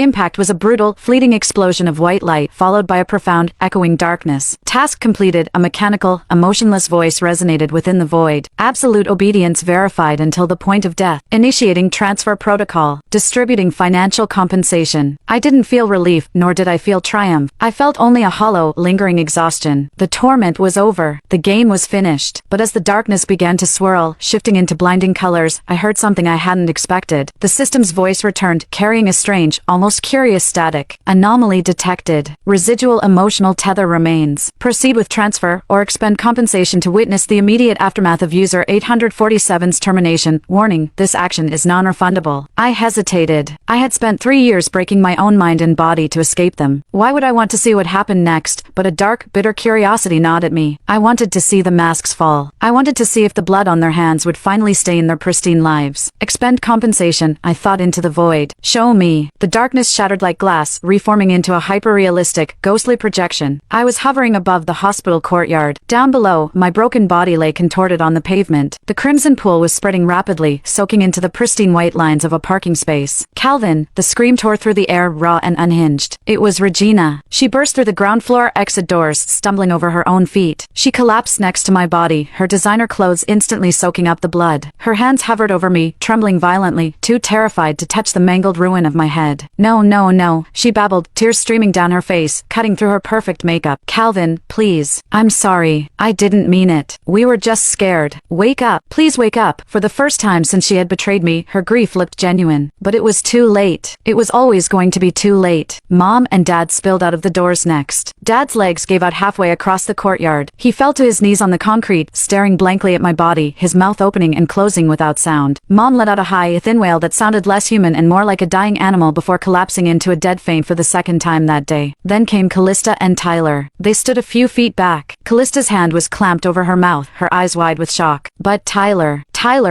impact was a brutal, fleeting explosion of white light followed by a profound, echoing darkness. Task completed, a mechanical, emotionless voice resonated within the void. Absolute obedience verified until the point of death. Initiating transfer protocol. Distributing financial compensation. I didn't feel relief, nor did I feel triumph. I felt only a hollow, lingering exhaustion. The torment was over. The game was finished. But as the darkness began to swirl, shifting into blinding colors, I heard something I hadn't expected. The system's voice returned, carrying a strange, almost curious static. Anomaly detected. Residual emotional tether remains. Proceed with transfer, or expend compensation to witness the immediate aftermath of user 847's termination. Warning, this action is non-refundable. I hesitated. I had spent 3 years breaking my own mind and body to escape them. Why would I want to see what happened next? But a dark, bitter curiosity gnawed at me. I wanted to see the masks fall. I wanted to see if the blood on their hands would finally stain their pristine lives. Expend compensation, I thought into the void. Show me. The darkness shattered like glass, reforming into a hyper-realistic, ghostly projection. I was hovering above the hospital courtyard. Down below, my broken body lay contorted on the pavement. The crimson pool was spreading rapidly, soaking into the pristine white lines of a parking space. Calvin, the scream tore through the air, raw and unhinged. It was Regina. She burst through the ground floor exit doors, stumbling over her own feet. She collapsed next to my body, her designer clothes instantly soaking up the blood. Her hands hovered over me, trembling violently, too terrified to touch the mangled ruin of my head. No, no, no, she babbled, tears streaming down her face, cutting through her perfect makeup. Calvin, please. I'm sorry. I didn't mean it. We were just scared. Wake up. Please wake up. For the first time since she had betrayed me, her grief looked genuine. But it was too late. It was always going to be too late. Mom and Dad spilled out of the doors next. Dad's legs gave out halfway across the courtyard. He fell to his knees on the concrete, staring blankly at my body, his mouth opening and closing without sound. Mom let out a high, thin wail that sounded less human and more like a dying animal before collapsing into a dead faint for the second time that day. Then came Callista and Tyler. They stood a few feet back. Callista's hand was clamped over her mouth, her eyes wide with shock. But Tyler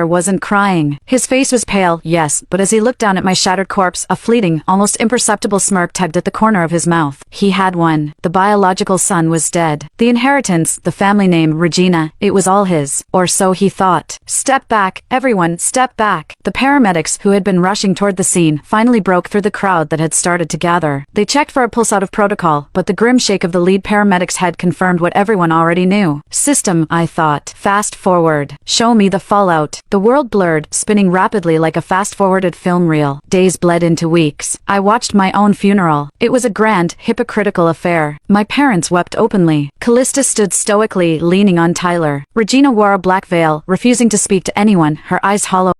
wasn't crying. His face was pale, yes, but as he looked down at my shattered corpse, a fleeting, almost imperceptible smirk tugged at the corner of his mouth. He had won. The biological son was dead. The inheritance, the family name, Regina, it was all his. Or so he thought. Step back, everyone, step back. The paramedics, who had been rushing toward the scene, finally broke through the crowd that had started to gather. They checked for a pulse out of protocol, but the grim shake of the lead paramedic's head confirmed what everyone already knew. System, I thought. Fast forward. Show me the fallout. The world blurred, spinning rapidly like a fast-forwarded film reel. Days bled into weeks. I watched my own funeral. It was a grand, hypocritical affair. My parents wept openly. Callista stood stoically, leaning on Tyler. Regina wore a black veil, refusing to speak to anyone, her eyes hollow.